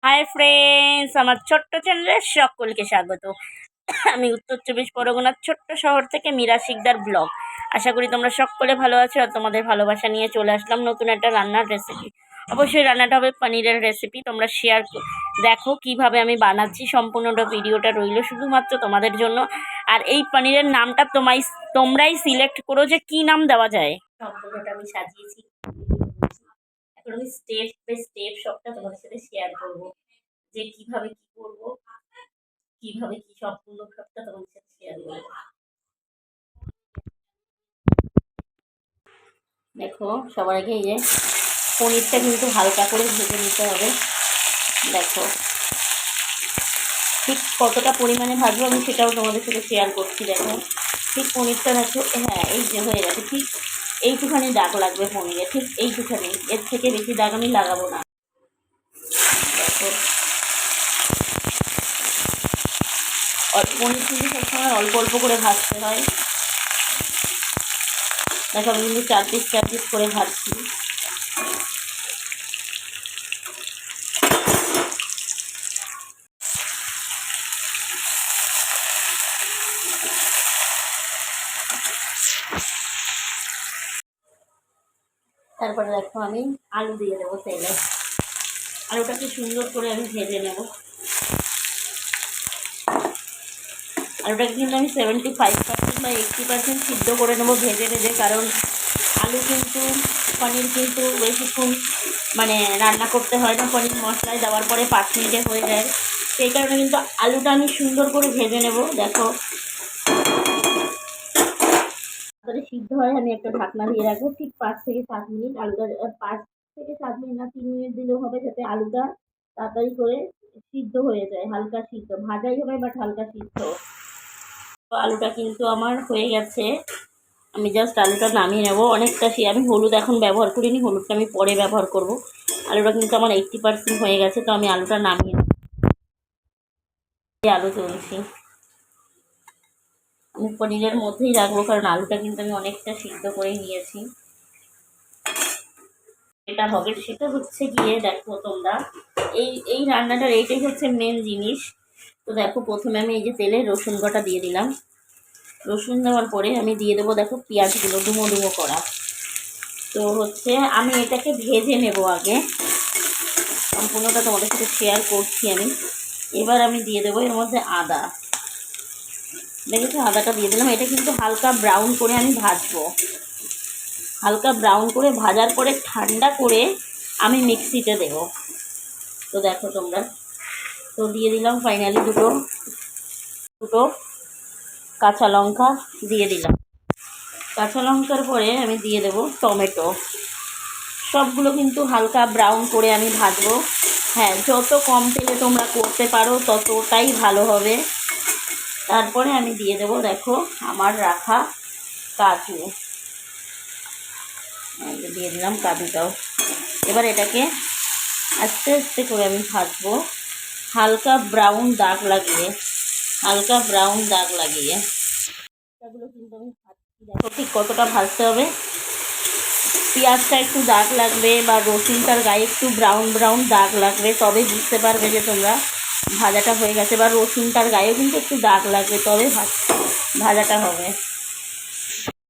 Hi friends, আমার ছোট্ট চ্যানেলে সকলকে স্বাগত। আমি উত্তর চব্বিশ পরগনার ছোট্ট শহর থেকে মীরা শিকদার ব্লগ। আশা করি তোমরা সকলে ভালো আছো আর তোমাদের ভালোবাসা নিয়ে চলে আসলাম নতুন একটা রান্নার রেসিপি। অবশ্যই রান্নাটা হবে পনিরের রেসিপি। তোমরা দেখো কিভাবে আমি বানাচ্ছি। সম্পূর্ণটা ভিডিওটা রইল শুধুমাত্র তোমাদের জন্য। আর এই পনিরের নামটা তোমরাই সিলেক্ট করো যে কি নাম দেওয়া যায়। সম্পূর্ণটা আমি সাজিয়েছি। এখন আমি স্টেপ বাই স্টেপ সবটা তোমাদের সাথে শেয়ার করবো, যে কিভাবে কি করব, কিভাবে কি সম্পূর্ণ সবটা তোমাদের সাথে শেয়ার করবো। দেখো, সবার আগে এই যে পনিরটা কিন্তু হালকা করে ভেজে নিতে হবে। দেখো ঠিক কতটা পরিমাণে ভাজবো আমি সেটাও তোমাদের সাথে শেয়ার করছি। দেখো ঠিক পনিরটা দেখো, হ্যাঁ এই যে হয়ে গেছে, ঠিক এইটুখানি দাগ লাগবে পনিরে, ঠিক এইটুখানি, এর থেকে বেশি দাগ আমি লাগাবো না। দেখো পনির কিন্তু সবসময় অল্প অল্প করে ভাজতে হয়। দেখো আমি কিন্তু চার পিস করে ভাজছি। তারপরে দেখো আমি আলু দিয়ে দেবো তেলে। আলুটাকে সুন্দর করে আমি ভেজে নেব। আলুটাকে কিন্তু আমি 75% বা 80% সিদ্ধ করে নেবো ভেজে ভেজে। কারণ আলু কিন্তু পনির কিন্তু বেশিক্ষণ রান্না করতে হয় না, পনির মশলায় দেওয়ার পরে 5 মিনিটে হয়ে যায়। সেই কারণে কিন্তু আলুটা আমি সুন্দর করে ভেজে নেব। দেখো তাহলে সিদ্ধ হয়, আমি একটা ঢাকনা দিয়ে রাখবো ঠিক 5 থেকে 7 মিনিট। আলুটা 5 থেকে 7 মিনিট না 3 মিনিট দিলেও হবে, যাতে আলুটা তাড়াতাড়ি করে সিদ্ধ হয়ে যায়। হালকা সিদ্ধ, ভাজাই হবে বাট হালকা সিদ্ধ। তো আলুটা কিন্তু আমার হয়ে গেছে, আমি জাস্ট আলুটা নামিয়ে নেবো। অনেকটা আমি হলুদ এখন ব্যবহার করিনি, হলুদটা আমি পরে ব্যবহার করব। আলুটা কিন্তু আমার 80% হয়ে গেছে, তো আমি আলুটা নামিয়ে নেব। আলু তুলছি আমি পনিরের মধ্যেই রাখবো, কারণ আলুটা কিন্তু আমি অনেকটা সিদ্ধ করে নিয়েছি। এটা হবে সেটা হচ্ছে গিয়ে, দেখো তোমরা এই রান্নাটার এইটাই হচ্ছে মেন জিনিস। তো দেখো প্রথমে আমি এই যে তেলে রসুন বাটা দিয়ে দিলাম। রসুন দেওয়ার পরে আমি দিয়ে দেবো দেখো পেঁয়াজগুলো ডুমো ডুমো করা। তো হচ্ছে আমি এটাকে ভেজে নেব আগে, সম্পূর্ণটা তোমাদের সাথে শেয়ার করছি আমি। এবার আমি দিয়ে দেবো এর মধ্যে আদা। দেখেছো আদাটা দিয়ে দিলাম। এটা কিন্তু হালকা ব্রাউন করে আমি ভাজবো। হালকা ব্রাউন করে ভাজার পরে ঠান্ডা করে আমি মিক্সিতে দেব। তো দেখো তোমরা, তো দিয়ে দিলাম ফাইনালি দুটো কাঁচা লঙ্কা দিয়ে দিলাম। কাঁচা লঙ্কার পরে আমি দিয়ে দেব টমেটো। সবগুলো কিন্তু হালকা ব্রাউন করে আমি ভাজবো। হ্যাঁ, যত কম তেলে তোমরা করতে পারো ততটাই ভালো হবে। তারপরে আমি দিয়ে দেবো দেখো আমার রাখা কাজু, দিয়ে দিলাম কাজুটাও। এবার এটাকে আস্তে আস্তে করে আমি ভাজবো, হালকা ব্রাউন দাগ লাগিয়ে। এগুলো কিন্তু আমি ভাজছি। দেখো ঠিক কতটা ভাজতে হবে। পেঁয়াজটা একটু দাগ লাগবে বা রসুনটার গায়ে একটু ব্রাউন দাগ লাগবে, তবে বুঝতে পারবে যে তোমরা ভাজাটা হয়ে গেছে। বা রসুনটার গায়েও কিন্তু একটু দাগ লাগবে, তবে ভাজাটা হবে।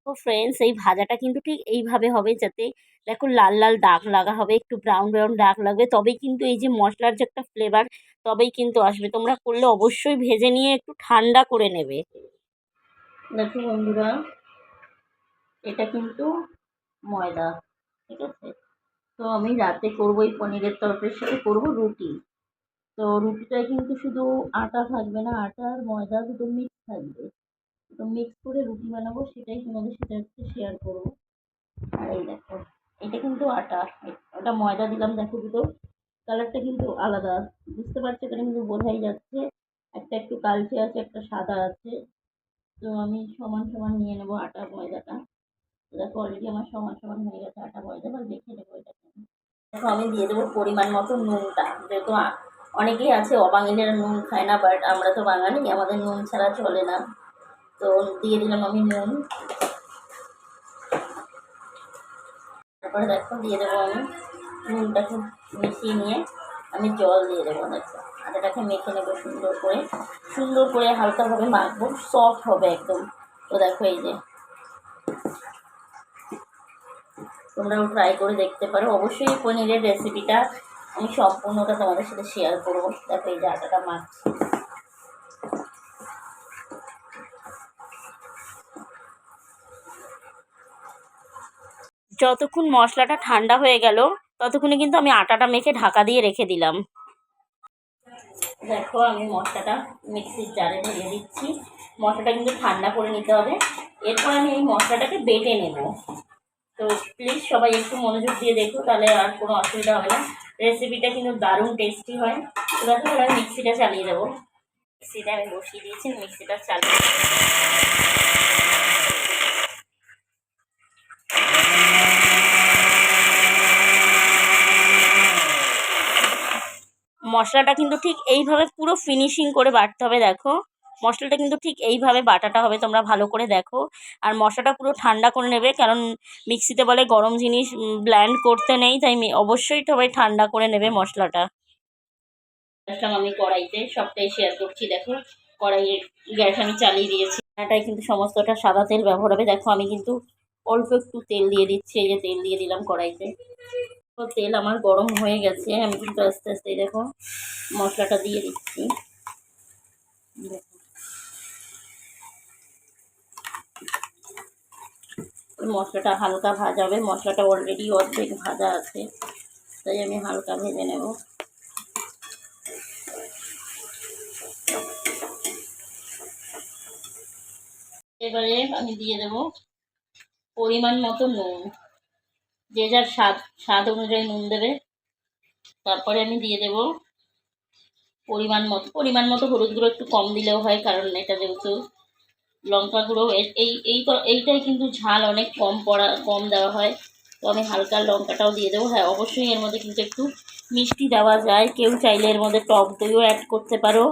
তো ফ্রেন্ডস, এই ভাজাটা কিন্তু ঠিক এইভাবে হবে, যাতে দেখো লাল লাল দাগ লাগা হবে, একটু ব্রাউন দাগ লাগবে, তবেই কিন্তু এই যে মশলার যে একটা ফ্লেভার তবেই কিন্তু আসবে। তোমরা করলে অবশ্যই ভেজে নিয়ে একটু ঠান্ডা করে নেবে। দেখো বন্ধুরা, এটা কিন্তু ময়দা, ঠিক আছে। তো আমি রাতে করবো এই পনিরের তরকারির সাথে করবো রুটি। তো রুটিটায় কিন্তু শুধু আটা থাকবে না, আটা আর ময়দা দুটো মিক্স থাকবে। তো মিক্স করে রুটি বানাবো, সেটাই তোমাদের সাথে আজকে শেয়ার করবো। আর এই দেখো, এটা কিন্তু আটা, ওটা ময়দা দিলাম। দেখো দুটো কালারটা কিন্তু আলাদা, বুঝতে পারছো? এটা কিন্তু বোঝাই যাচ্ছে, একটা একটু কালচে আছে, একটা সাদা আছে। তো আমি সমান সমান নিয়ে নেবো আটা ময়দাটা। দেখো অলরেডি আমার সমান সমান হয়ে গেছে আটা ময়দা। এবার দেখে নেবো এটা। দেখো আমি দিয়ে দেবো পরিমাণ মতো নুনটা, যেহেতু অনেকেই আছে অবাঙালিরা নুন খায় না, বাট আমরা তো বাঙালি, আমাদের নুন ছাড়া চলে না। তো দিয়ে দিলাম আমি নুন। তারপরে দেখো দিয়ে দেবো আমি নুনটাকে মিশিয়ে নিয়ে আমি জল দিয়ে দেবো। দেখো আটাটাকে মেখে নেবো সুন্দর করে হালকাভাবে মাখবো, সফট হবে একদম। তো দেখো এই যে তোমরাও ট্রাই করে দেখতে পারো। অবশ্যই এই পনিরের রেসিপিটা আমি সম্পূর্ণটা তোমাদের সাথে শেয়ার করবো। দেখো এই যে আটাটা মাখছি। যতক্ষণ মশলাটা ঠান্ডা হয়ে গেল ততক্ষণে কিন্তু আমি আটাটা মেখে ঢাকা দিয়ে রেখে দিলাম। দেখো আমি মশলাটা মিক্সির জারে ঢেলে দিচ্ছি। মশলাটা কিন্তু ঠান্ডা করে নিতে হবে। এরপর আমি এই মশলাটাকে বেটে নেব। তো প্লিজ সবাই একটু মনোযোগ দিয়ে দেখো, তাহলে আর কোনো অসুবিধা হবে না। রেসিপিটা কিন্তু দারুণ টেস্টি হয়। তো দেখো এবার মিক্সিটা চালিয়ে দেবো। মিক্সিটা আমি বসিয়ে দিয়েছি, মিক্সিটা চালিয়ে মশলাটা কিন্তু ঠিক এইভাবে পুরো ফিনিশিং করে বাটতে হবে। দেখো মশলাটা কিন্তু ঠিক এইভাবে বাটাটা হবে, তোমরা ভালো করে দেখো। আর মশলাটা পুরো ঠান্ডা করে নেবে, কারণ মিক্সিতে বলে গরম জিনিস ব্লেন্ড করতে নেই, তাই অবশ্যই সবাই ঠান্ডা করে নেবে মশলাটা। আসলাম আমি কড়াইতে, সবটাই শেয়ার করছি। দেখো কড়াইয়ের গ্যাস আমি চালিয়ে দিয়েছি। এটাই কিন্তু সমস্তটা সাদা তেল ব্যবহার হবে। দেখো আমি কিন্তু অল্প একটু তেল দিয়ে দিচ্ছি। এই যে তেল দিয়ে দিলাম কড়াইতে। তো তেল আমার গরম হয়ে গেছে, আমি কিন্তু আস্তে আস্তে দেখো মশলাটা দিয়ে দিচ্ছি। মশলাটা হালকা ভাজা হবে। মশলাটা অলরেডি অর্ধেক ভাজা আছে, তাই আমি হালকা ভেজে নেব। এবারে আমি দিয়ে দেব পরিমাণ মতো নুন। যে যার স্বাদ অনুযায়ী নুন দেবে। তারপরে আমি দিয়ে দেব পরিমাণ মতো হলুদ গুঁড়ো। একটু কম দিলেও হয়, কারণ এটা যেহেতু লঙ্কা গুঁড়ো, এইটাই কিন্তু ঝাল অনেক কম দেওয়া হয়। তো আমি হালকা লঙ্কাটাও দিয়ে দেবো। হ্যাঁ অবশ্যই এর মধ্যে কিন্তু একটু মিষ্টি দেওয়া যায়। কেউ চাইলে এর মধ্যে টক দইও অ্যাড করতে পারো,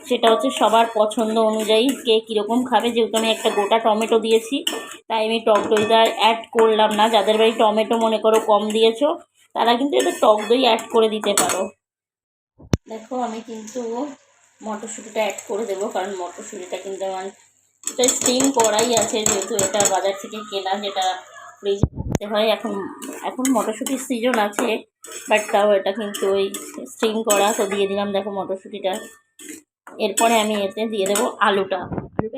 সেটা হচ্ছে সবার পছন্দ অনুযায়ী কে কীরকম খাবে। যেহেতু আমি একটা গোটা টমেটো দিয়েছি, তাই আমি টক দইটা অ্যাড করলাম না। যাদের বাড়ি টমেটো মনে করো কম দিয়েছো, তারা কিন্তু এটা টক দই অ্যাড করে দিতে পারো। দেখো আমি কিন্তু মটরশুঁটিটা অ্যাড করে দেবো, কারণ মটরশুঁটিটা কিন্তু আমার এটা স্টিম করাই আছে, যেহেতু এটা বাজার থেকে কেনা, যেটা ফ্রিজে রাখতে হয়। এখন মটরশুঁটির সিজন আছে, বাট তাও এটা কিন্তু ওই স্টিম করা। তো দিয়ে দিলাম দেখো মটরশুঁটিটা। এরপরে আমি এতে দিয়ে দেবো আলুটা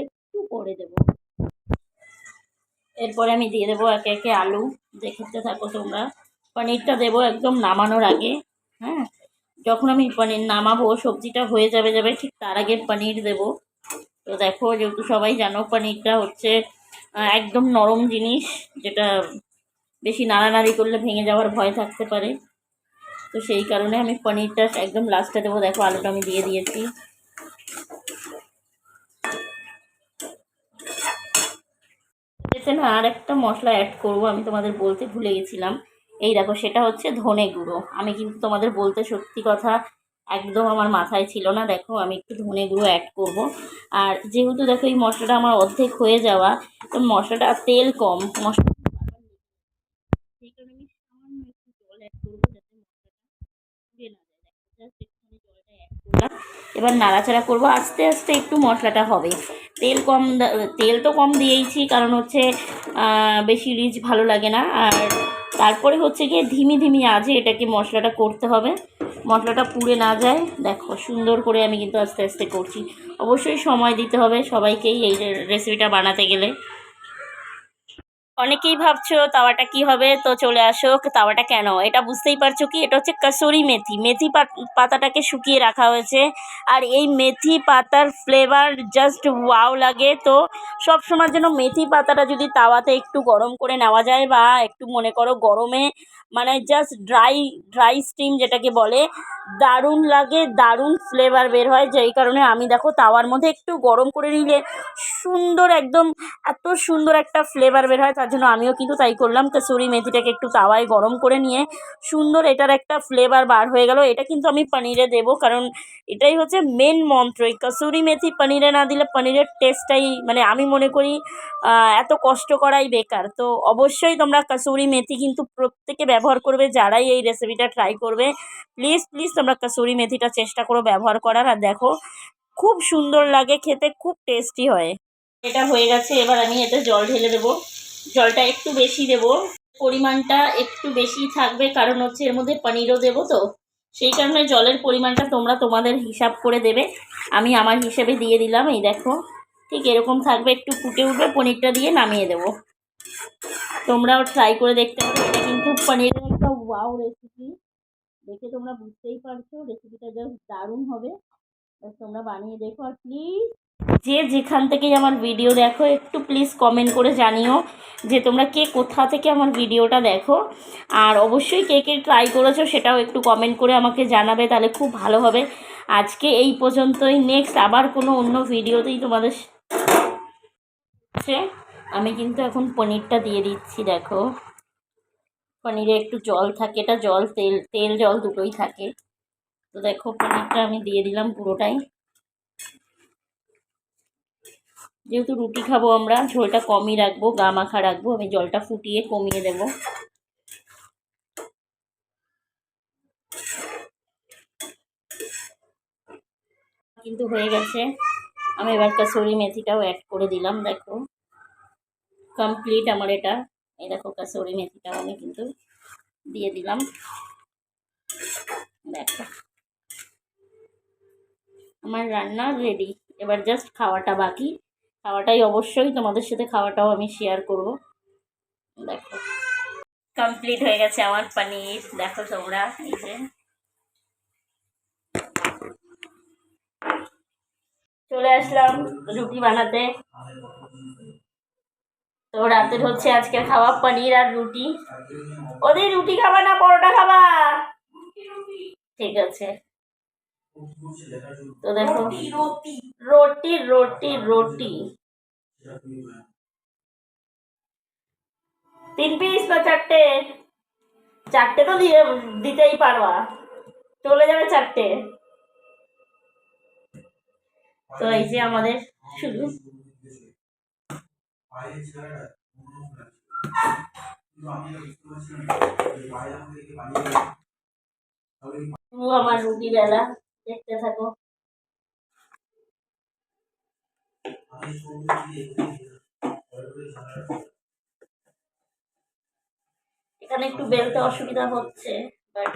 একটু পরে দেবো। এরপরে আমি দিয়ে দেবো একে একে আলু। দেখতে থাকো তোমরা। পনিরটা দেবো একদম নামানোর আগে। হ্যাঁ, যখন আমি পনির নামাবো, সবজিটা হয়ে যাবে ঠিক তার আগে পনির দেবো। তো দেখো যেহেতু সবাই জানো পনিরটা হচ্ছে একদম নরম জিনিস, যেটা বেশি নাড়ানাড়ি করলে ভেঙে যাওয়ার ভয় থাকতে পারে। তো সেই কারণে আমি পনিরটা একদম লাস্টে দেবো। দেখো আলুটা আমি দিয়ে দিয়েছি। এতে না আর একটা মশলা অ্যাড করবো, আমি তোমাদের বলতে ভুলে গেছিলাম। এই দেখো সেটা হচ্ছে ধনে গুঁড়ো। আমি কিন্তু তোমাদের বলতে সত্যি কথা একদম আমার মাথায় ছিল না। দেখো আমি একটু ধনে গুঁড়ো অ্যাড করব। আর যেহেতু দেখো এই মশলাটা আমার অর্ধেক হয়ে যাওয়া, তো মশলাটা তেল কম, মশলা সেই কারণে আমি সামান্য একটু জল অ্যাড করবো, যাতে মশলাটা পুড়ে না যায়। জাস্ট একটুখানি জলটা অ্যাড করলাম। এবার নাড়াচাড়া করবো, আস্তে আস্তে একটু মশলাটা হবে। তেল তো কম দিয়েইছি, কারণ হচ্ছে বেশি রিচ ভালো লাগে না। আর তারপরে হচ্ছে গিয়ে ধিমি আঁচে এটাকে মশলাটা করতে হবে, মশলাটা পুড়ে না যায়। দেখো সুন্দর করে আমি কিন্তু আস্তে আস্তে করছি। অবশ্যই সময় দিতে হবে সবাইকেই এই রেসিপিটা বানাতে গেলে। অনেকেই ভাবছো তাওয়াটা কি হবে, তো চলে আসো। তাওয়াটা কেন, এটা বুঝতেই পারছো কি, এটা হচ্ছে কসুরি মেথি। পাতাটাকে শুকিয়ে রাখা হয়েছে। আর এই মেথি পাতার ফ্লেভার জাস্ট ওয়াও লাগে। তো সব সময়ের জন্য মেথি পাতাটা যদি তাওয়াতে একটু গরম করে নেওয়া যায়, বা একটু মনে করো গরমে, মানে জাস্ট ড্রাই স্টিম যেটাকে বলে, দারুণ লাগে, দারুণ ফ্লেভার বের হয়। যেই কারণে আমি দেখো তাওয়ার মধ্যে একটু গরম করে নিলে সুন্দর একদম এত সুন্দর একটা ফ্লেভার বের হয়। তার জন্য আমিও কিন্তু তাই করলাম, কসুরি মেথিটাকে একটু তাওয়ায় গরম করে নিয়ে সুন্দর এটার একটা ফ্লেভার বার হয়ে গেল। এটা কিন্তু আমি পনিরে দেবো, কারণ এটাই হচ্ছে মেন মন্ত্র। এই কসুরি মেথি পনিরে না দিলে পনিরের টেস্টটাই, মানে আমি মনে করি এত কষ্ট করাই বেকার। তো অবশ্যই তোমরা কসুরি মেথি কিন্তু প্রত্যেকে ব্যবহার করবে, যারাই এই রেসিপিটা ট্রাই করবে প্লিজ প্লিজ তোমরা কাসুরি মেথিটা চেষ্টা করো ব্যবহার করার। আর দেখো খুব সুন্দর লাগে খেতে, খুব টেস্টি হয়। এটা হয়ে গেছে, এবার আমি এতে জল ঢেলে দেবো। জলটা একটু বেশি দেবো, পরিমাণটা একটু বেশি থাকবে, কারণ হচ্ছে এর মধ্যে পনিরও দেবো তো, সেই কারণে জলের পরিমাণটা তোমরা তোমাদের হিসাব করে দেবে। আমি আমার হিসেবে দিয়ে দিলাম। এই দেখো ঠিক এরকম থাকবে, একটু ফুটে উঠবে, পনিরটা দিয়ে নামিয়ে দেবো। তোমরাও ট্রাই করে দেখতে পারো। এটা কিন্তু পনিরের একটা ওয়াও রেসিপি, দেখে তোমরা বুঝতেই পারছো রেসিপিটা জাস্ট দারুণ হবে। তোমরা বানিয়ে দেখো। আর প্লিজ যে যেখান থেকেই আমার ভিডিও দেখো একটু প্লিজ কমেন্ট করে জানিও যে তোমরা কে কোথা থেকে আমার ভিডিওটা দেখো। আর অবশ্যই কে কে ট্রাই করেছো সেটাও একটু কমেন্ট করে আমাকে জানাবে, তাহলে খুব ভালো হবে। আজকে এই পর্যন্তই, নেক্সট আবার কোনো অন্য ভিডিওতেই তোমাদের আমি কিন্তু এখন পনিরটা দিয়ে দিচ্ছি। দেখো পনিরে একটু জল থাকে, এটা জল তেল তেল জল দুটোই থাকে। তো দেখো পনিরটা আমি দিয়ে দিলাম পুরোটাই। যেহেতু রুটি খাবো আমরা, ঝোলটা কমই রাখবো, গা মাখা রাখবো, আমি জলটা ফুটিয়ে কমিয়ে দেবো। কিন্তু হয়ে গেছে, আমি এবার কাসুরি মেথিটাও অ্যাড করে দিলাম। দেখো কমপ্লিট আমার এটা। এই দেখো কাসুরি মেথিটাও আমি কিন্তু দিয়ে দিলাম। দেখো আমার রান্না রেডি, এবার জাস্ট খাওয়াটা বাকি। খাওয়াটাই অবশ্যই তোমাদের সাথে খাওয়াটাও আমি শেয়ার করব। দেখো কমপ্লিট হয়ে গেছে আমার পনির। দেখো তোমরা, এই যে চলে আসলাম রুটি বানাতে। তো রাতের হচ্ছে আজকে খাওয়া পনির আর রুটি। ওদের রুটি খাবা না পরোটা খাবা? ঠিক আছে। তো দেখো রুটি রুটি রুটি 3 পিস না 4টে? 4টে তো দিয়ে দিতেই পারবা, চলে যাবে 4টে। তো এই যে আমাদের শুধু আমার রুটি বেলা, দেখতে থাকো। এখানে একটু বেলতে অসুবিধা হচ্ছে, বাট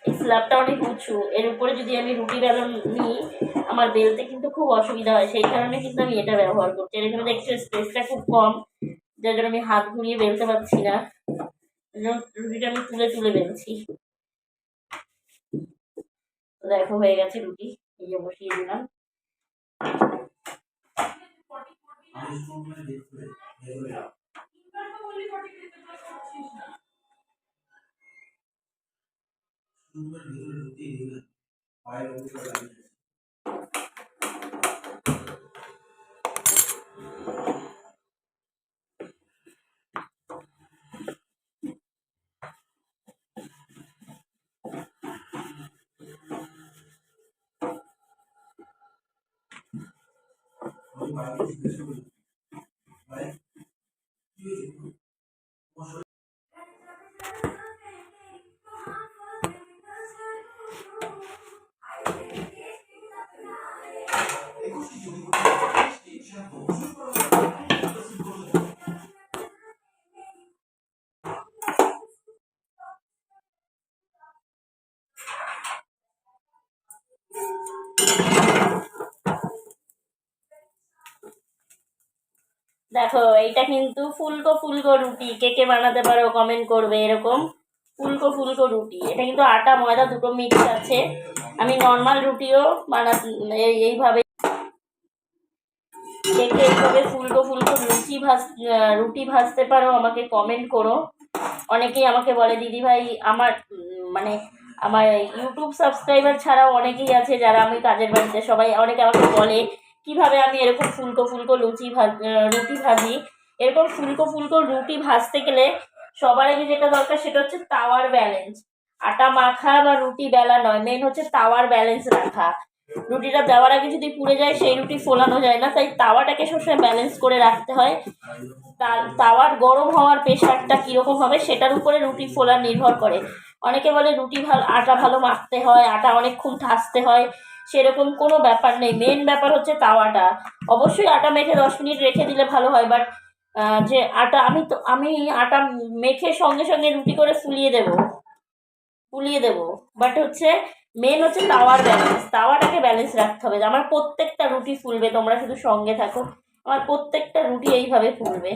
এই স্ল্যাবটা অনেক উঁচু, এর উপরে যদি আমি রুটি বেলন নিই আমার বেলতে কিন্তু খুব অসুবিধা হয়, সেই কারণে কিন্তু আমি এটা ব্যবহার করছি। আর এখানে দেখছি স্পেসটা খুব কম, যার জন্য আমি হাত ঘুরিয়ে বেলতে পারছি না, রুটিটা আমি তুলে তুলে বেলছি। দেখো হয়ে গেছে রুটি, এই যে বসিয়ে দিলাম। দেখো এইটা কিন্তু ফুলকো ফুলকো রুটি, কে কে বানাতে পারো কমেন্ট করবে। এরকম ফুলকো ফুলকো রুটি, এটা কিন্তু আটা ময়দা দুটো মিক্স আছে। আমি নর্মাল রুটিও এইভাবে, কে কে এইভাবে ফুলকো ফুলকো রুটি ভাজতে পারো আমাকে কমেন্ট করো। অনেকেই আমাকে বলে দিদি ভাই আমার মানে আমার ইউটিউব সাবস্ক্রাইবার ছাড়াও অনেকেই আছে যারা আমি কাজের বাড়িতে, সবাই অনেকে আমাকে বলে কিভাবে আমি এরকম ফুলকো ফুলকো রুটি ভাজি। এরকম ফুলকো ফুলকো রুটি ভাজতে গেলে সবার আগে যেটা দরকার সেটা হচ্ছে তাওয়ার ব্যালেন্স। আটা মাখা বা রুটি বেলা নয়, মেন হচ্ছে তাওয়ার ব্যালেন্স রাখা। রুটিটা দেওয়ার আগে যদি পুড়ে যায় সেই রুটি ফোলানো যায় না, তাই তাওয়াটাকে সবসময় ব্যালেন্স করে রাখতে হয়। তাওয়ার গরম হওয়ার প্রেশারটা কীরকম হবে সেটার উপরে রুটি ফোলা নির্ভর করে। অনেকে বলে রুটি আটা ভালো মাখতে হয়, আটা অনেকক্ষণ ঠাসতে হয়, সেরকম কোনো ব্যাপার নেই। মেন ব্যাপার হচ্ছে তাওয়াটা। অবশ্যই আটা মেখে 10 মিনিট রেখে দিলে ভালো হয়, বাট যে আটা আমি আটা মেখে সঙ্গে সঙ্গে রুটি করে ফুলিয়ে দেবো, বাট হচ্ছে মেন হচ্ছে তাওয়ার ব্যালেন্স। তাওয়াটাকে ব্যালেন্স রাখতে হবে। আমার প্রত্যেকটা রুটি ফুলবে, তোমরা শুধু সঙ্গে থাকো, আমার প্রত্যেকটা রুটি এইভাবে ফুলবে।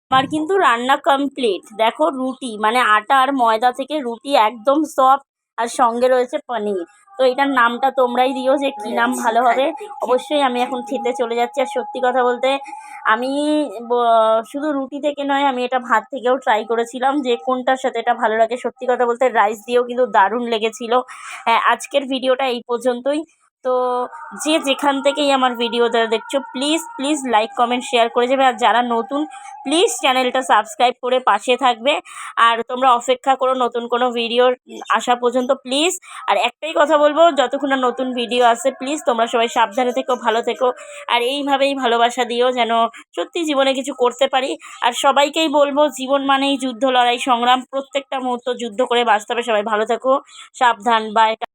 আমার কিন্তু রান্না কমপ্লিট। দেখো রুটি মানে আটা আর ময়দা থেকে রুটি একদম সফট, আর সঙ্গে রয়েছে পনির। তো এটার নামটা তোমরাই দিও যে কী নাম ভালো হবে। অবশ্যই আমি এখন খেতে চলে যাচ্ছি। আর সত্যি কথা বলতে আমি শুধু রুটি থেকে নয়, আমি এটা ভাত থেকেও ট্রাই করেছিলাম যে কোনটার সাথে এটা ভালো লাগে। সত্যি কথা বলতে রাইস দিয়েও কিন্তু দারুণ লেগেছিলো। হ্যাঁ, আজকের ভিডিওটা এই পর্যন্তই। তো যে যেখান থেকেই আমার ভিডিওটা দেখছো, please please like comment share করে যাবে। আর যারা নতুন, প্লিজ চ্যানেলটা সাবস্ক্রাইব করে পাশে থাকবে। আর তোমরা অপেক্ষা করো নতুন কোনো ভিডিও আসা পর্যন্ত, প্লিজ। আর একটাই কথা বলবো, যতক্ষণ না নতুন ভিডিও আসে, প্লিজ তোমরা সবাই সাবধানে থেকো, ভালো থেকো। আর এইভাবেই ভালোবাসা দিও যেন সত্যি জীবনে কিছু করতে পারি। আর সবাইকেই বলবো, জীবন মানেই যুদ্ধ, লড়াই, সংগ্রাম। প্রত্যেকটা মুহূর্ত যুদ্ধ করে বাঁচতে হবে। সবাই ভালো থেকো, সাবধান, বাই।